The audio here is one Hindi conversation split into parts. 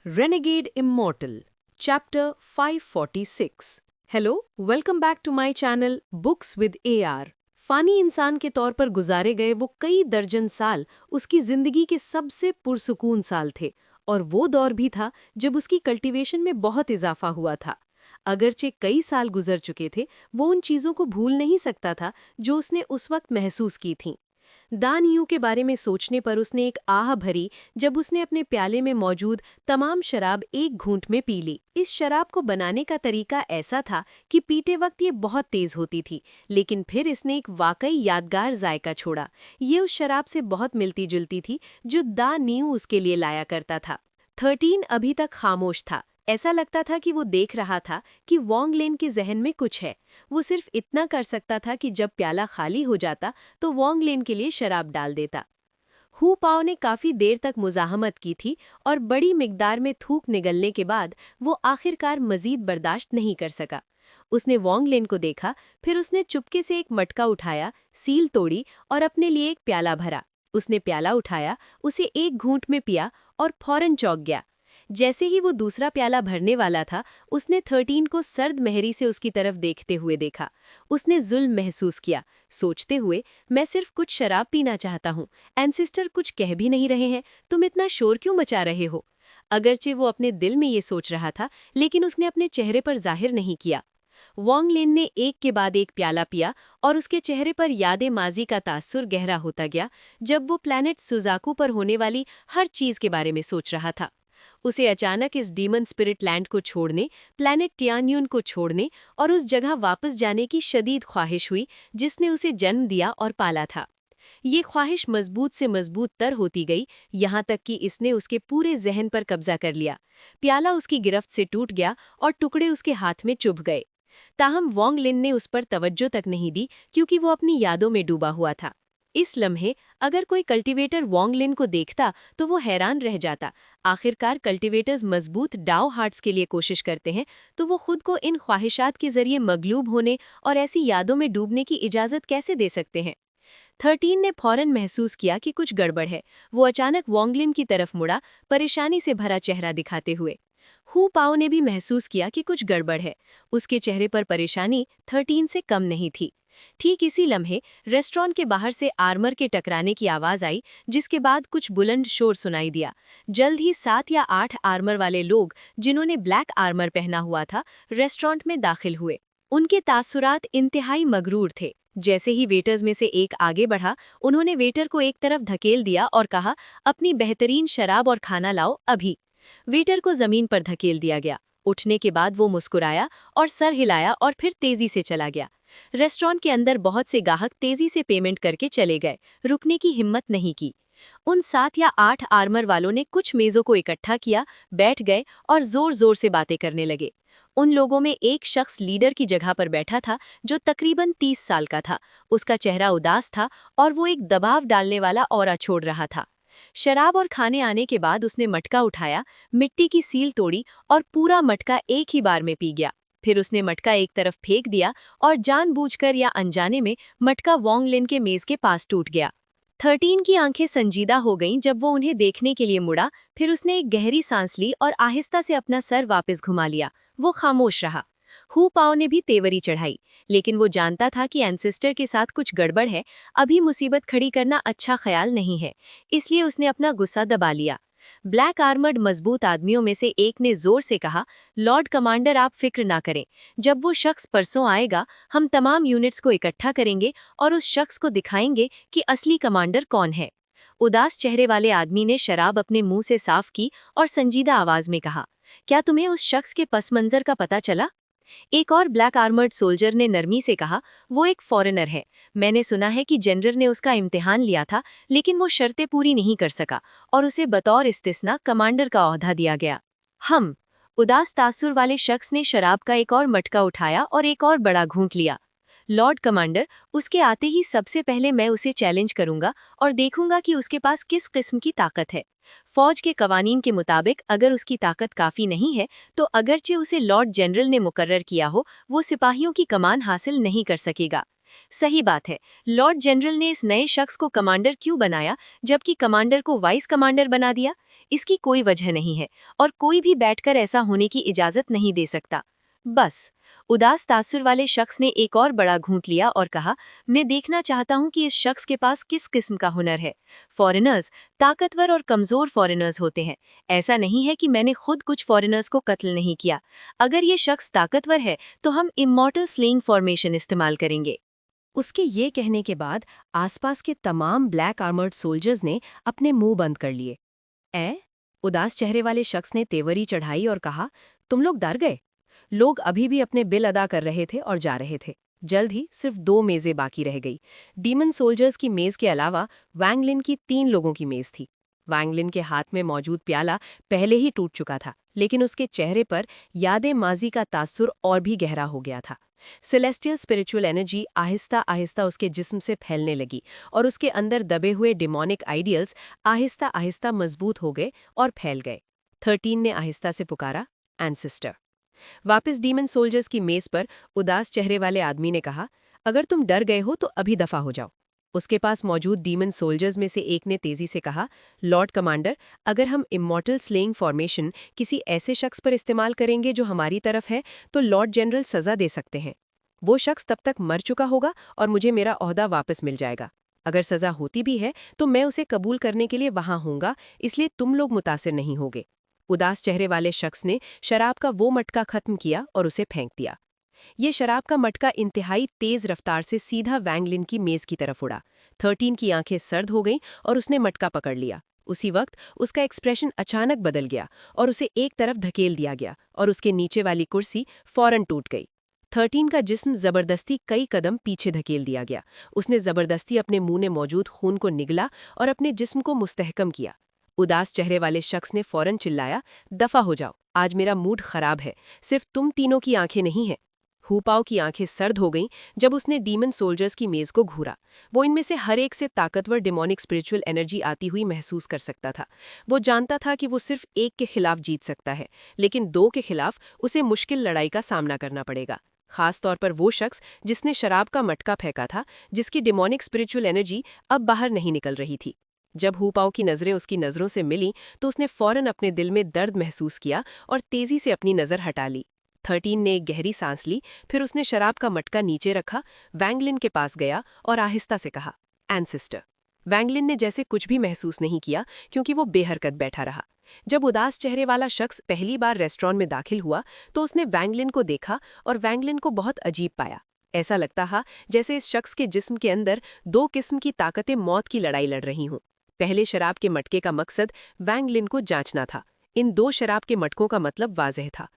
Renegade Immortal, Chapter 546. Hello, welcome back to my channel books with AR। फ़ानी इंसान के तौर पर गुजारे गए वो कई दर्जन साल उसकी ज़िंदगी के सबसे पुरसुकून साल थे, और वो दौर भी था जब उसकी कल्टीवेशन में बहुत इजाफा हुआ था। अगरचे कई साल गुजर चुके थे, वो उन चीज़ों को भूल नहीं सकता था जो उसने उस वक्त महसूस की थीं। दान यू के बारे में सोचने पर उसने एक आह भरी जब उसने अपने प्याले में मौजूद तमाम शराब एक घूंट में पी ली। इस शराब को बनाने का तरीका ऐसा था कि पीते वक्त ये बहुत तेज होती थी, लेकिन फिर इसने एक वाकई यादगार जायका छोड़ा। ये उस शराब से बहुत मिलती जुलती थी जो दा न्यू उसके लिए लाया करता था। 13 अभी तक खामोश था। ऐसा लगता था कि वो देख रहा था कि वोंग लेन के जहन में कुछ है। वो सिर्फ इतना कर सकता था कि जब प्याला खाली हो जाता तो वोंग लेन के लिए शराब डाल देता। हु पाओ ने काफी देर तक मुजाहमत की थी, और बड़ी मिकदार में थूक निगलने के बाद वो आखिरकार मजीद बर्दाश्त नहीं कर सका। उसने वोंग लेन को देखा, फिर उसने चुपके से एक मटका उठाया, सील तोड़ी और अपने लिए एक प्याला भरा। उसने प्याला उठाया, उसे एक घूंट में पिया और फौरन चौंक गया। जैसे ही वो दूसरा प्याला भरने वाला था, उसने 13 को सर्द मेहरी से उसकी तरफ देखते हुए देखा। उसने जुल्म महसूस किया, सोचते हुए, मैं सिर्फ कुछ शराब पीना चाहता हूँ। एंसेस्टर कुछ कह भी नहीं रहे हैं, तुम इतना शोर क्यों मचा रहे हो? अगरचे वो अपने दिल में ये सोच रहा था, लेकिन उसने अपने चेहरे पर जाहिर नहीं किया। वोंग लेन ने एक के बाद एक प्याला पिया, और उसके चेहरे पर यादे माजी का तासुर गहरा होता गया जब वो प्लैनेट सुजाकू पर होने वाली हर चीज के बारे में सोच रहा था। उसे अचानक इस डीमन स्पिरिट लैंड को छोड़ने, प्लैनेट टियान्यून को छोड़ने और उस जगह वापस जाने की शदीद ख्वाहिश हुई जिसने उसे जन्म दिया और पाला था। ये ख्वाहिश मजबूत से मजबूत तर होती गई, यहाँ तक कि इसने उसके पूरे जहन पर कब्जा कर लिया। प्याला उसकी गिरफ्त से टूट गया और टुकड़े उसके हाथ में चुभ गए। ताहम वोंग लिन ने उस पर तवज्जो तक नहीं दी, क्योंकि वो अपनी यादों में डूबा हुआ था। इस लम्हे अगर कोई कल्टीवेटर वोंग लिन को देखता तो वो हैरान रह जाता। आखिरकार कल्टीवेटर्स मजबूत डाओ हार्ट्स के लिए कोशिश करते हैं, तो वो खुद को इन ख्वाहिशात के जरिए मगलूब होने और ऐसी यादों में डूबने की इजाज़त कैसे दे सकते हैं? 13 ने फौरन महसूस किया कि कुछ गड़बड़ है। वो अचानक वोंग लिन की तरफ मुड़ा, परेशानी से भरा चेहरा दिखाते हुए। हु पाओ ने भी महसूस किया कि कुछ गड़बड़ है। उसके चेहरे पर परेशानी 13 से कम नहीं थी। ठीक इसी लम्हे रेस्टोरेंट के बाहर से आर्मर के टकराने की आवाज आई, जिसके बाद कुछ बुलंद शोर सुनाई दिया। जल्द ही 7 या 8 आर्मर वाले लोग, जिन्होंने ब्लैक आर्मर पहना हुआ था, रेस्टोरेंट में दाखिल हुए। उनके तासुरात इंतहाई मगरूर थे। जैसे ही वेटर्स में से एक आगे बढ़ा, उन्होंने वेटर को एक तरफ धकेल दिया और कहा, अपनी बेहतरीन शराब और खाना लाओ अभी। वेटर को जमीन पर धकेल दिया गया। उठने के बाद वो मुस्कुराया और सर हिलाया और फिर तेजी से चला गया। रेस्टोरेंट के अंदर बहुत से गाहक तेजी से पेमेंट करके चले गए, रुकने की हिम्मत नहीं की। उन 7 या 8 आर्मर वालों ने कुछ मेजों को इकट्ठा किया, बैठ गए और जोर जोर से बातें करने लगे। उन लोगों में एक शख्स लीडर की जगह पर बैठा था, जो तकरीबन 30 साल का था। उसका चेहरा उदास था और वो एक दबाव डालने वाला ऑरा छोड़ रहा था। शराब और खाने आने के बाद उसने मटका उठाया, मिट्टी की सील तोड़ी और पूरा मटका एक ही बार में पी गया। फिर उसने मटका एक तरफ फेंक दिया और जानबूझकर या अनजाने में मटका वोंग लिन के मेज के पास टूट गया। 13 की आंखें संजीदा हो गईं जब वो उन्हें देखने के लिए मुड़ा। फिर उसने एक गहरी सांस ली और आहिस्ता से अपना सर वापस घुमा लिया। वो खामोश रहा। हु पाओ ने भी तेवरी चढ़ाई, लेकिन वो जानता था कि एंसेस्टर के साथ कुछ गड़बड़ है। अभी मुसीबत खड़ी करना अच्छा ख्याल नहीं है, इसलिए उसने अपना गुस्सा दबा लिया। ब्लैक आर्मर्ड मजबूत आदमियों में से एक ने जोर से कहा, लॉर्ड कमांडर, आप फिक्र ना करें। जब वो शख्स परसों आएगा, हम तमाम यूनिट्स को इकट्ठा करेंगे और उस शख्स को दिखाएंगे कि असली कमांडर कौन है। उदास चेहरे वाले आदमी ने शराब अपने मुंह से साफ की और संजीदा आवाज में कहा, क्या तुम्हें उस शख्स के पस मंजर का पता चला? एक और ब्लैक आर्मर्ड सोल्जर ने नरमी से कहा, वो एक फॉरेनर है। मैंने सुना है कि जनरल ने उसका इम्तिहान लिया था, लेकिन वो शर्तें पूरी नहीं कर सका और उसे बतौर इस्तिस्ना कमांडर का ओहदा दिया गया। हम उदास तासुर वाले शख्स ने शराब का एक और मटका उठाया और एक और बड़ा घूंट लिया। लॉर्ड कमांडर, उसके आते ही सबसे पहले मैं उसे चैलेंज करूंगा और देखूंगा कि उसके पास किस किस्म की ताकत है। फौज के कवानीन के मुताबिक अगर उसकी ताकत काफी नहीं है, तो अगरचे उसे लॉर्ड जनरल ने मुकर्रर किया हो, वो सिपाहियों की कमान हासिल नहीं कर सकेगा। सही बात है, लॉर्ड जनरल ने इस नए शख्स को कमांडर क्यों बनाया, जबकि कमांडर को वाइस कमांडर बना दिया? इसकी कोई वजह नहीं है और कोई भी बैठकर ऐसा होने की इजाजत नहीं दे सकता। बस। उदास तासुर वाले शख्स ने एक और बड़ा घूंट लिया और कहा, मैं देखना चाहता हूं कि इस शख्स के पास किस किस्म का हुनर है। फॉरेनर्स ताकतवर और कमजोर फॉरेनर्स होते हैं। ऐसा नहीं है कि मैंने खुद कुछ फॉरेनर्स को कत्ल नहीं किया। अगर ये शख्स ताकतवर है तो हम इमॉर्टल स्लेइंग फॉर्मेशन इस्तेमाल करेंगे। उसके ये कहने के बाद आसपास के तमाम ब्लैक आर्मर्ड सोल्जर्स ने अपने मुंह बंद कर लिए। उदास चेहरे वाले शख्स ने तेवरी चढ़ाई और कहा, तुम लोग डर गए? लोग अभी भी अपने बिल अदा कर रहे थे और जा रहे थे। जल्द ही सिर्फ 2 मेजें बाकी रह गई। डीमन सोल्जर्स की मेज के अलावा वैंगलिन की 3 लोगों की मेज थी। वैंगलिन के हाथ में मौजूद प्याला पहले ही टूट चुका था, लेकिन उसके चेहरे पर यादें माजी का तासुर और भी गहरा हो गया था। Celestial spiritual energy Aahista Aahista उसके जिस्म से फैलने लगी और उसके अंदर दबे हुए डिमोनिक आइडियल्स आहिस्ता आहिस्ता मजबूत हो गए और फैल गए। 13 ने आहिस्ता से पुकारा, एंसेस्टर। वापस डीमन सोल्जर्स की मेज पर उदास चेहरे वाले आदमी ने कहा, अगर तुम डर गए हो तो अभी दफा हो जाओ। उसके पास मौजूद डीमन सोल्जर्स में से एक ने तेजी से कहा, लॉर्ड कमांडर, अगर हम इमॉर्टल स्लेइंग फॉर्मेशन किसी ऐसे शख्स पर इस्तेमाल करेंगे जो हमारी तरफ है तो लॉर्ड जनरल सजा दे सकते हैं। वो शख्स तब तक मर चुका होगा और मुझे मेरा ओहदा वापस मिल जाएगा। अगर सजा होती भी है तो मैं उसे कबूल करने के लिए वहां होऊंगा, इसलिए तुम लोग मुतासिर नहीं होगे। उदास चेहरे वाले शख्स ने शराब का वो मटका खत्म किया और उसे फेंक दिया। ये शराब का मटका इंतहाई तेज रफ्तार से सीधा वैंगलिन की मेज की तरफ उड़ा। 13 की आंखें सर्द हो गईं और उसने मटका पकड़ लिया। उसी वक्त उसका एक्सप्रेशन अचानक बदल गया और उसे एक तरफ धकेल दिया गया और उसके नीचे वाली कुर्सी फौरन टूट गई। 13 का जिस्म जबरदस्ती कई कदम पीछे धकेल दिया गया। उसने जबरदस्ती अपने मुंह में मौजूद खून को निगला और अपने जिस्म को मुस्तहकम किया। उदास चेहरे वाले शख्स ने फौरन चिल्लाया, दफा हो जाओ, आज मेरा मूड खराब है, सिर्फ तुम तीनों की आंखें नहीं हैं। हुपाओ की आंखें सर्द हो गईं जब उसने डीमन सोल्जर्स की मेज को घूरा। वो इनमें से हर एक से ताकतवर डिमोनिक स्पिरिचुअल एनर्जी आती हुई महसूस कर सकता था। वो जानता था कि वो सिर्फ एक के खिलाफ जीत सकता है, लेकिन 2 के खिलाफ उसे मुश्किल लड़ाई का सामना करना पड़ेगा। खास तौर पर वो शख्स जिसने शराब का मटका फेंका था, जिसकी डिमोनिक स्पिरिचुअल एनर्जी अब बाहर नहीं निकल रही थी। जब हुपाओ की नज़रें उसकी नज़रों से मिली तो उसने फौरन अपने दिल में दर्द महसूस किया और तेजी से अपनी नज़र हटा ली। 13 ने एक गहरी सांस ली, फिर उसने शराब का मटका नीचे रखा, वैंगलिन के पास गया और आहिस्ता से कहा, एंसेस्टर। वैंगलिन ने जैसे कुछ भी महसूस नहीं किया क्योंकि वो बेहरकत बैठा रहा। जब उदास चेहरे वाला शख्स पहली बार रेस्टोरेंट में दाखिल हुआ तो उसने वैंगलिन को देखा और वैंगलिन को बहुत अजीब पाया। ऐसा लगता था जैसे इस शख्स के जिस्म के अंदर 2 किस्म की ताकतें मौत की लड़ाई लड़ रही हों। पहले शराब के मटके का मकसद वैंगलिन को जांचना था। इन 2 शराब के मटकों का मतलब वाज़ेह था।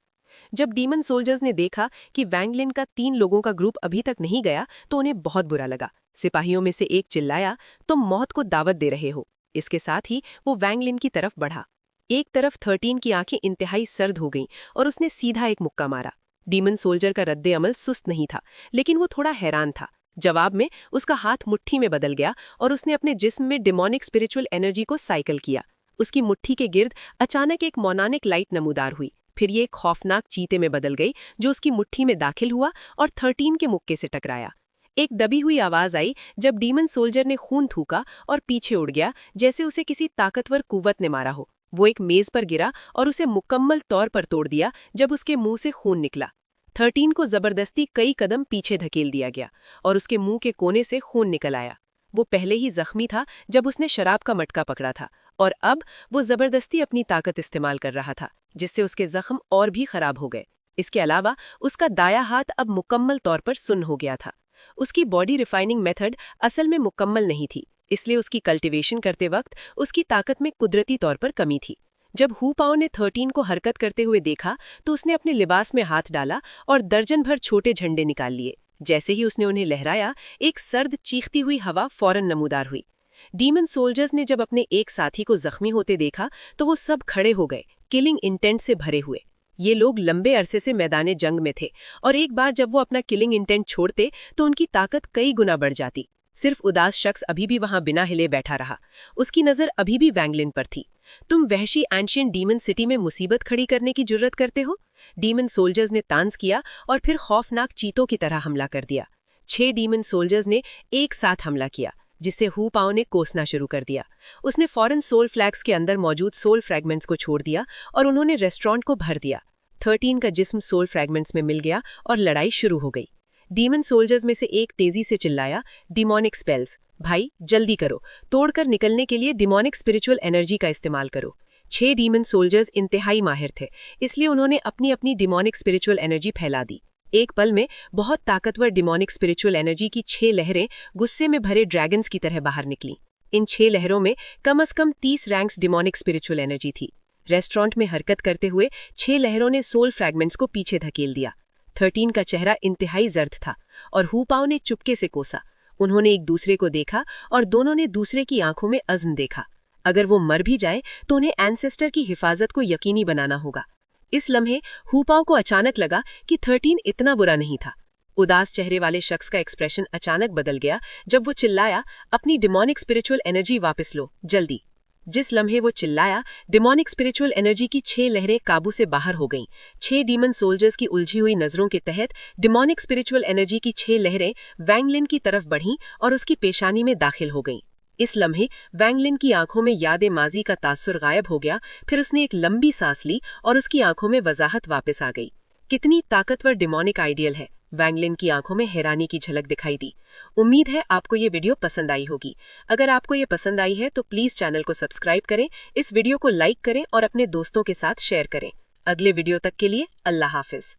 जब डीमन सोल्जर्स ने देखा कि वैंगलिन का 3 लोगों का ग्रुप अभी तक नहीं गया तो उन्हें बहुत बुरा लगा। सिपाहियों में से एक चिल्लाया, तुम मौत को दावत दे रहे हो। इसके साथ ही वो वैंगलिन की तरफ बढ़ा। एक तरफ 13 की आंखें इंतहाई सर्द हो गईं और उसने सीधा एक मुक्का मारा। डीमन सोल्जर का रद्दे अमल सुस्त नहीं था, लेकिन वो थोड़ा हैरान था। जवाब में उसका हाथ मुट्ठी में बदल गया और उसने अपने जिस्म में डिमोनिक स्पिरिचुअल एनर्जी को साइकिल किया। उसकी मुट्ठी के गिर्द अचानक एक मोनानिक लाइट नमूदार हुई। फिर ये एक खौफनाक चीते में बदल गई जो उसकी मुट्ठी में दाखिल हुआ और 13 के मुक्के से टकराया। एक दबी हुई आवाज आई जब डीमन सोल्जर ने खून थूका और पीछे उड़ गया, जैसे उसे किसी ताकतवर कुव्वत ने मारा हो। वो एक मेज पर गिरा और उसे मुकम्मल तौर पर तोड़ दिया जब उसके मुंह से खून निकला। 13 को जबरदस्ती कई कदम पीछे धकेल दिया गया और उसके मुंह के कोने से खून निकल आया। वो पहले ही जख्मी था जब उसने शराब का मटका पकड़ा था और अब वो जबरदस्ती अपनी ताकत इस्तेमाल कर रहा था, जिससे उसके जख्म और भी खराब हो गए। इसके अलावा उसका दाया हाथ अब मुकम्मल तौर पर सुन्न हो गया था। उसकी बॉडी रिफाइनिंग मेथड असल में मुकम्मल नहीं थी, इसलिए उसकी कल्टीवेशन करते वक्त उसकी ताकत में कुदरती तौर पर कमी थी। जब हुपाओ ने 13 को हरकत करते हुए देखा तो उसने अपने लिबास में हाथ डाला और दर्जन भर छोटे झंडे निकाल लिए। जैसे ही उसने उन्हें लहराया, एक सर्द चीखती हुई हवा फौरन नमूदार हुई। डीमन सोल्जर्स ने जब अपने एक साथी को जख्मी होते देखा तो वो सब खड़े हो गए, किलिंग इंटेंट से भरे हुए। ये लोग लंबे अरसे से मैदाने जंग में थे और एक बार जब वो अपना किलिंग इंटेंट छोड़ते तो उनकी ताकत कई गुना बढ़ जाती। सिर्फ उदास शख्स अभी भी वहां बिना हिले बैठा रहा। उसकी नजर अभी भी वैंगलिन पर थी। तुम वहशी एंशिएंट डीमन सिटी में मुसीबत खड़ी करने की जुर्रत करते हो? डीमन सोल्जर्स ने तांस किया और फिर खौफनाक चीतों की तरह हमला कर दिया। 6 डीमन सोल्जर्स ने एक साथ हमला किया। जिससे हु पाओ ने कोसना शुरू कर दिया। उसने फौरन सोल फ्लैग्स के अंदर मौजूद सोल फ्रैगमेंट्स को छोड़ दिया और उन्होंने रेस्टोरेंट को भर दिया। 13 का जिस्म सोल फ्रैगमेंट्स में मिल गया और लड़ाई शुरू हो गई। डीमन सोल्जर्स में से एक तेजी से चिल्लाया, डिमोनिक स्पेल्स, भाई जल्दी करो, तोड़कर निकलने के लिए डिमोनिक स्पिरिचुअल एनर्जी का इस्तेमाल करो। 6 डीमन सोल्जर्स इंतहाई माहिर थे, इसलिए उन्होंने अपनी अपनी डिमोनिक स्पिरिचुअल एनर्जी फैला दी। एक पल में बहुत ताकतवर डिमोनिक स्पिरिचुअल एनर्जी की 6 लहरें गुस्से में भरे ड्रैगन्स की तरह बाहर निकलीं। इन 6 लहरों में कम से कम 30 रैंक्स डिमोनिक स्पिरिचुअल एनर्जी थी। रेस्टोरेंट में हरकत करते हुए 6 लहरों ने सोल फ्रैगमेंट्स को पीछे धकेल दिया। 13 का चेहरा इंतहाई जर्द था और हु पाओ ने चुपके से कोसा। उन्होंने एक दूसरे को देखा और दोनों ने दूसरे की आंखों में अज़्म देखा। अगर वो मर भी जाए तो उन्हें एंसेस्टर की हिफाजत को यकीनी बनाना होगा। इस लम्हे हु पाओ को अचानक लगा कि 13 इतना बुरा नहीं था। उदास चेहरे वाले शख्स का एक्सप्रेशन अचानक बदल गया जब वो चिल्लाया, अपनी डिमोनिक स्पिरिचुअल एनर्जी वापस लो, जल्दी। जिस लम्हे वो चिल्लाया, डिमोनिक स्पिरिचुअल एनर्जी की 6 लहरें काबू से बाहर हो गईं। 6 डीमन सोल्जर्स की उलझी हुई नजरों के तहत डिमोनिक स्पिरिचुअल एनर्जी की 6 लहरें वैंग लिन की तरफ बढ़ीं और उसकी पेशानी में दाखिल हो गईं। इस लम्हे वैंग लिन की आंखों में याद माजी का तासुर गायब हो गया। फिर उसने एक लंबी सांस ली और उसकी आंखों में वजाहत वापस आ गई। कितनी ताकतवर डिमोनिक आइडियल है, वैंग लिन की आंखों में हैरानी की झलक दिखाई दी। उम्मीद है आपको ये वीडियो पसंद आई होगी। अगर आपको ये पसंद आई है तो प्लीज चैनल को सब्सक्राइब करें, इस वीडियो को लाइक करें और अपने दोस्तों के साथ शेयर करें। अगले वीडियो तक के लिए अल्लाह हाफिज।